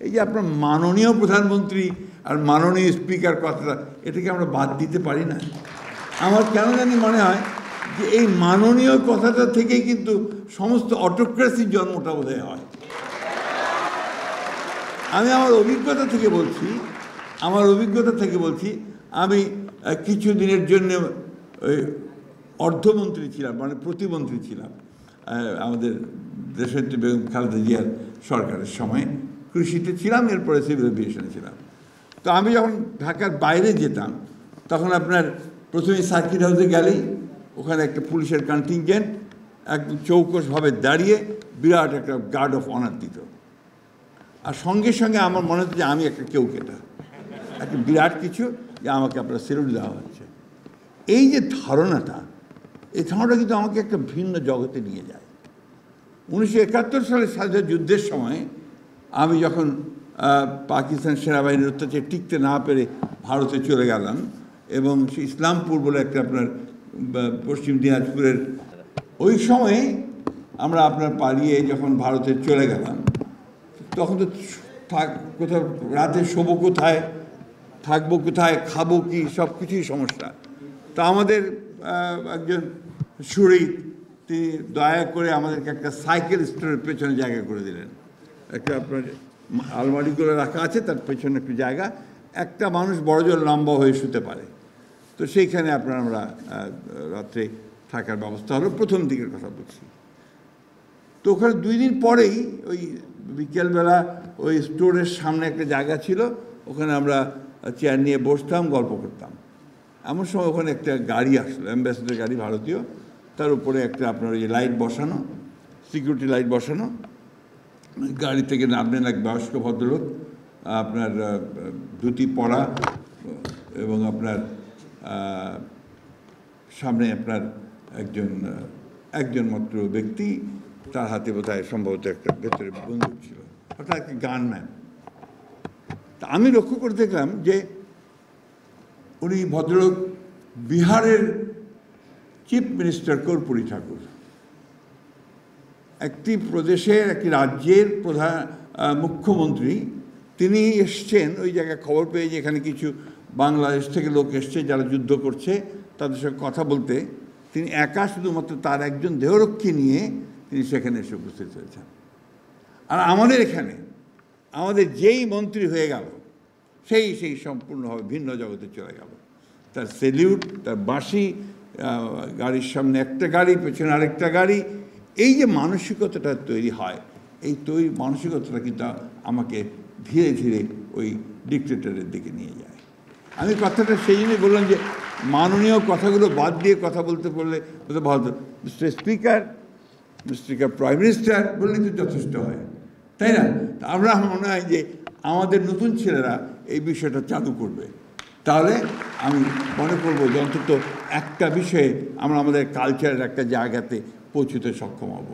এই যে আপনার মাননীয় প্রধানমন্ত্রী আর মাননীয় স্পিকার কথাটা, এটাকে আমরা বাদ দিতে পারি না? আমার কেন জানি মনে হয় যে এই মাননীয় কথাটা থেকেই কিন্তু সমস্ত অটোক্রেসির জন্মটা বোধহয় হয়। আমি আমার অভিজ্ঞতা থেকে বলছি, আমি কিছু দিনের জন্য ওই অর্থমন্ত্রী ছিলাম, মানে প্রতিমন্ত্রী ছিলাম আমাদের দেশনেত্রী বেগম খালেদা জিয়ার সরকারের সময়। কৃষিতে ছিলাম, এরপরে সিভিল এভিয়েশনে ছিলাম। তো আমি যখন ঢাকার বাইরে যেতাম, তখন আপনার প্রথমে সার্কিট হাউসে গেলেই ওখানে একটা পুলিশের কন্টিনজেন্ট একদম চৌকসভাবে দাঁড়িয়ে বিরাট একটা গার্ড অফ অনার দিত। আর সঙ্গে সঙ্গে আমার মনে হচ্ছে যে আমি একটা কেউকেটা, একটা বিরাট কিছু, যে আমাকে আপনার সেলুট দেওয়া হচ্ছে। এই যে ধারণাটা, এই ধারণাটা কিন্তু আমাকে একটা ভিন্ন জগতে নিয়ে যায়। 1971 সালে স্বাধীনতা যুদ্ধের সময় আমি যখন পাকিস্তান সেনাবাহিনীর অত্যাচারে টিকতে না পেরে ভারতে চলে গেলাম, এবং ইসলামপুর বলে একটা আপনার পশ্চিম দিনাজপুরের, ওই সময়ে আমরা আপনার পালিয়ে যখন ভারতে চলে গেলাম, তখন তো কোথাও রাতে শোবো কোথায়, থাকবো কোথায়, খাবো কি, সব কিছুই সমস্যা। তা আমাদের একজন শরীর, তিনি দয়া করে আমাদেরকে একটা সাইকেল স্টোরের পেছনে জায়গা করে দিলেন। একটা আপনার আলমারি করে রাখা আছে, তার পেছনে একটু জায়গা, একটা মানুষ বড়জোর লম্বা হয়ে শুতে পারে। তো সেইখানে আপনার আমরা রাত্রে থাকার ব্যবস্থা হলো, প্রথম দিকের কথা বলছি। তো ওখানে 2 দিন পরেই ওই বিকেলবেলা ওই স্টোরের সামনে একটা জায়গা ছিল, ওখানে আমরা চেয়ার নিয়ে বসতাম, গল্প করতাম। এমন সময় ওখানে একটা গাড়ি আসলো, অ্যাম্বাসেডর গাড়ি ভারতীয়, তার উপরে একটা আপনার ওই লাইট বসানো, সিকিউরিটি লাইট বসানো। গাড়ি থেকে নামলেন এক বয়স্ক ভদ্রলোক, আপনার ধুতি পরা, এবং আপনার সামনে আপনার একজন মাত্র ব্যক্তি, তার হাতে বোধহয় সম্ভবত একটা ভেতরে বন্দুক ছিল, অর্থাৎ একটা গানম্যান। তা আমি লক্ষ্য করে দেখলাম যে উনি ভদ্রলোক বিহারের চিফ মিনিস্টার কর্পূরী ঠাকুর, একটি প্রদেশের, একটি রাজ্যের মুখ্যমন্ত্রী। তিনি এসছেন ওই জায়গায় খবর পেয়ে যে এখানে কিছু বাংলাদেশ থেকে লোক এসছে যারা যুদ্ধ করছে, তাদের সঙ্গে কথা বলতে। তিনি একা শুধুমাত্র তার একজন দেহরক্ষী নিয়ে তিনি সেখানে এসে উপস্থিত হয়েছেন। আর আমাদের এখানে আমাদের যেই মন্ত্রী হয়ে গেল, সেই সম্পূর্ণভাবে ভিন্ন জগতে চলে গেল। তার সেলিউট, তার বাঁশি, গাড়ির সামনে একটা গাড়ি, পেছনে আরেকটা গাড়ি, এই যে মানসিকতাটা তৈরি হয়, এই মানসিকতাটা কিন্তু আমাকে ধীরে ধীরে ওই ডিক্টেটরের দিকে নিয়ে যায়। আমি কথাটা সেই জন্যই বললাম যে মাননীয় কথাগুলো বাদ দিয়ে কথা বলতে বললে ভালো, mister speaker, mister prime minister বললে তো যথেষ্ট হয়, তাই না? আমরা মনে হয় যে আমাদের নতুন ছেলেরা এই বিষয়টা চালু করবে, তাহলে আমি মনে করবো যে অন্তত একটা বিষয়ে আমরা আমাদের কালচারের একটা জায়গাতে পৌঁছতে সক্ষম হব।